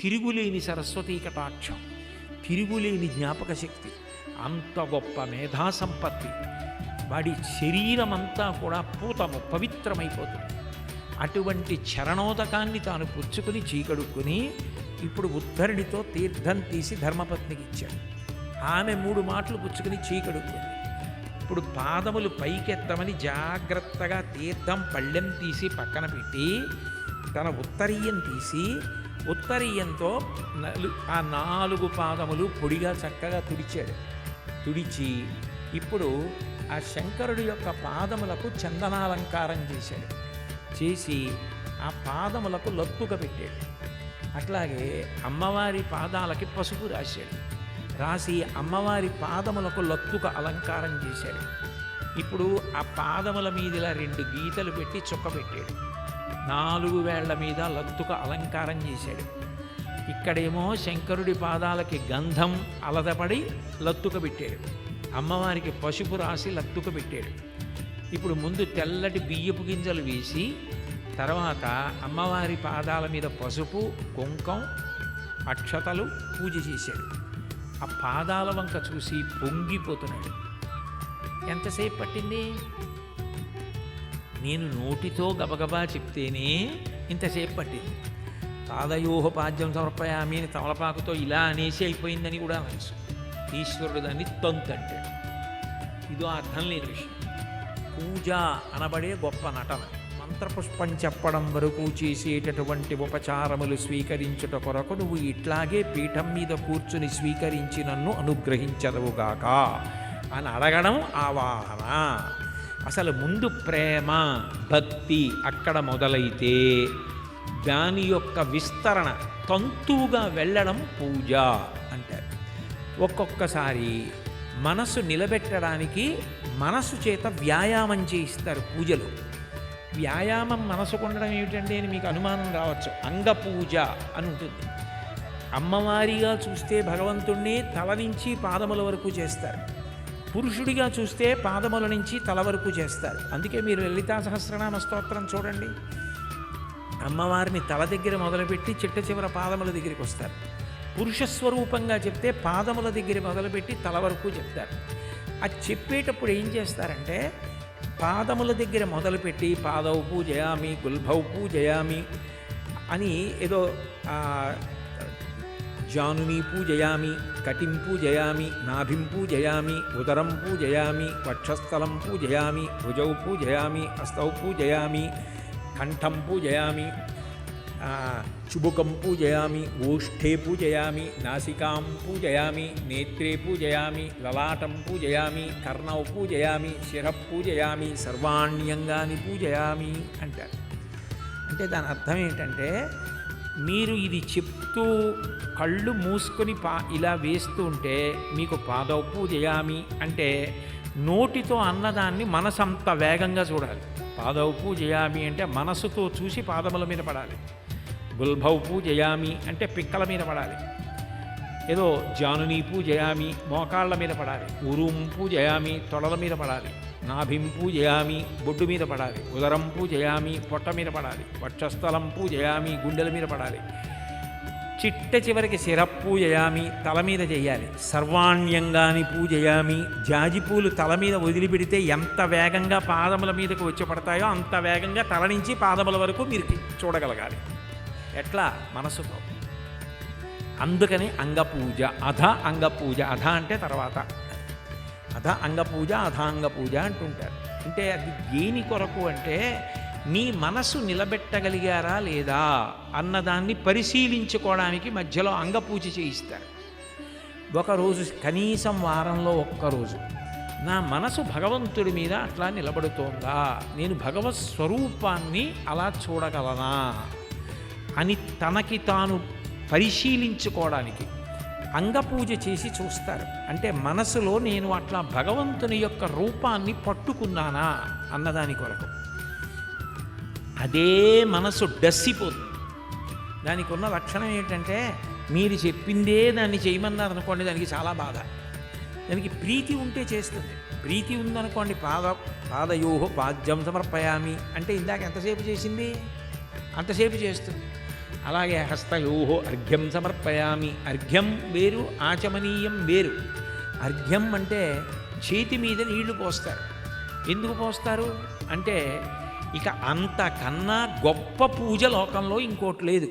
తిరుగులేని సరస్వతీ కటాక్షం, తిరుగులేని జ్ఞాపక శక్తి, అంత గొప్ప మేధా సంపత్తి. వాడి శరీరం అంతా కూడా పూతము పవిత్రమైపోతుంది. అటువంటి చరణోదకాన్ని తాను పుచ్చుకుని చీకడుక్కుని ఇప్పుడు ఉద్ధరుడితో తీర్థం తీసి ధర్మపత్నికి ఇచ్చాడు. ఆమె 3 మాటలు పుచ్చుకుని చీకడుక్కుంది. ఇప్పుడు పాదములు పైకెత్తమని జాగ్రత్తగా తీర్థం పళ్ళెం తీసి పక్కన పెట్టి తన ఉత్తరీయం తీసి ఉత్తరీయంతో ఆ 4 పాదములు పొడిగా చక్కగా తుడిచాడు. తుడిచి ఇప్పుడు ఆ శంకరుడి యొక్క పాదములకు చందనాలంకారం చేశాడు. చేసి ఆ పాదములకు లత్తుక పెట్టాడు. అట్లాగే అమ్మవారి పాదాలకి పసుపు రాశాడు. రాసి అమ్మవారి పాదములకు లత్తుక అలంకారం చేశాడు. ఇప్పుడు ఆ పాదముల మీద ఇలా 2 గీతలు పెట్టి చుక్క పెట్టాడు. 4 వేళ్ల మీద లత్తుక అలంకారం చేశాడు. ఇక్కడేమో శంకరుడి పాదాలకి గంధం అలదపడి లత్తుక పెట్టాడు. అమ్మవారికి పసుపు రాసి లత్తుక పెట్టాడు. ఇప్పుడు ముందు తెల్లటి బియ్యపు గింజలు వేసి తర్వాత అమ్మవారి పాదాల మీద పసుపు, కుంకం, అక్షతలు పూజ చేశాడు. ఆ పాదాల వంక చూసి పొంగిపోతున్నాడు. ఎంతసేపు పట్టింది? నేను నోటితో గబగబా చెప్తేనే ఇంతసేపు పట్టింది. పాదయోహపాద్యం సమర్పయామి అని తమలపాకుతో ఇలా అనేసి అయిపోయిందని కూడా అనొచ్చు. ఈశ్వరుడు దాన్ని తంతు అంటాడు. ఇదో అర్థం లేని విషయం. పూజ అనబడే గొప్ప నటన. మంత్రపుష్పం చెప్పడం వరకు చేసేటటువంటి ఉపచారములు స్వీకరించుట కొరకు నువ్వు ఇట్లాగే పీఠం మీద కూర్చుని స్వీకరించి నన్ను అనుగ్రహించదవుగాక అని అడగడం ఆవాహన. అసలు ముందు ప్రేమ, భక్తి అక్కడ మొదలైతే దాని యొక్క విస్తరణ తంతువుగా వెళ్ళడం పూజ అంటారు. ఒక్కొక్కసారి మనసు నిలబెట్టడానికి మనసు చేత వ్యాయామం చేయిస్తారు పూజలు. వ్యాయామం మనసుకు ఉండడం ఏమిటండి అని మీకు అనుమానం రావచ్చు. అంగపూజ అని ఉంటుంది. అమ్మవారిగా చూస్తే భగవంతుణ్ణి తల నుంచి పాదముల వరకు చేస్తారు. పురుషుడిగా చూస్తే పాదముల నుంచి తల వరకు చేస్తారు. అందుకే మీరు లలితా సహస్రనామ స్తోత్రం చూడండి. అమ్మవారిని తల దగ్గర మొదలుపెట్టి చిట్ట చివర పాదముల దగ్గరికి వస్తారు. పురుషస్వరూపంగా చెప్తే పాదముల దగ్గర మొదలుపెట్టి తల వరకు చెప్తారు. అది చెప్పేటప్పుడు ఏం చేస్తారంటే పాదముల దగ్గర మొదలుపెట్టి పాదౌ పూజయామి, గుల్భౌ పూజయామి అని ఏదో జానుని పూజయామి, కటిం పూజయామి, నాభిం పూజయామి, ఉదరం పూజయామి, వక్షస్థలం పూజయామి, భుజౌ పూజయామి, హస్తౌ పూజయామి, కంఠం పూజయామి, చుబుకం పూజయామి, ఓష్ఠే పూజయామి, నాసికాం పూజయామి, నేత్రే పూజయామి, లలాటం పూజయామి, కర్ణౌ పూజయామి, శిరః పూజయామి, సర్వాణ్యంగాని పూజయామి అంటారు. అంటే దాని అర్థం ఏంటంటే మీరు ఇది చెప్తూ కళ్ళు మూసుకొని ఇలా వేస్తూ ఉంటే మీకు పాదౌ పూజయామి అంటే నోటితో అన్నదాన్ని మనసు అంత వేగంగా చూడాలి. పాదౌ పూజయామి అంటే మనసుతో చూసి పాదముల మీద పడాలి. గుల్భౌ పూజయామి అంటే పిక్కల మీద పడాలి. ఏదో జానుని పూజయామి మోకాళ్ళ మీద పడాలి. ఉరుం పూజయామి తొడల మీద పడాలి. నాభిం పూజయామి బొడ్డు మీద పడాలి. ఉదరం పూజయామి పొట్ట మీద పడాలి. వక్షస్థలం పూజయామి గుండెల మీద పడాలి. చిట్ట చివరికి శిరః పూజయామి తల మీద చేయాలి. సర్వాణ్యంగాని పూజయామి జాజిపూలు తల మీద వదిలిపెడితే ఎంత వేగంగా పాదముల మీదకు వచ్చి పడతాయో అంత వేగంగా తల నుంచి పాదముల వరకు మీరు చూడగలగాలి. ఎట్లా? మనసుతో. అందుకని అంగపూజ, అధ అంగపూజ. అధ అంటే తర్వాత, అధ అంగపూజ, అధాంగపూజ అంటుంటారు. అంటే అది దేని కొరకు అంటే మీ మనసు నిలబెట్టగలిగారా లేదా అన్నదాన్ని పరిశీలించుకోవడానికి మధ్యలో అంగపూజ చేయిస్తారు. ఒకరోజు కనీసం వారంలో ఒక్కరోజు నా మనసు భగవంతుడి మీద అట్లా నిలబడుతోందా, నేను భగవత్ స్వరూపాన్ని అలా చూడగలనా అని తనకి తాను పరిశీలించుకోవడానికి అంగపూజ చేసి చూస్తారు. అంటే మనసులో నేను అట్లా భగవంతుని యొక్క రూపాన్ని పట్టుకున్నానా అన్నదాని కొరకు. అదే మనసు డస్సిపోతుంది. దానికి ఉన్న లక్షణం ఏంటంటే మీరు చెప్పిందే దాన్ని చేయమన్నారు అనుకోండి, దానికి చాలా బాధ. దానికి ప్రీతి ఉంటే చేస్తుంది. ప్రీతి ఉందనుకోండి, పాదయోహ పాద్యం సమర్పయామి అంటే ఇందాక ఎంతసేపు చేసింది అంతసేపు చేస్తుంది. అలాగే హస్తయోహో అర్ఘ్యం సమర్పయామి. అర్ఘ్యం వేరు, ఆచమనీయం వేరు. అర్ఘ్యం అంటే చేతి మీద నీళ్లు పోస్తారు. ఎందుకు పోస్తారు అంటే ఇక అంతకన్నా గొప్ప పూజ లోకంలో ఇంకోటి లేదు.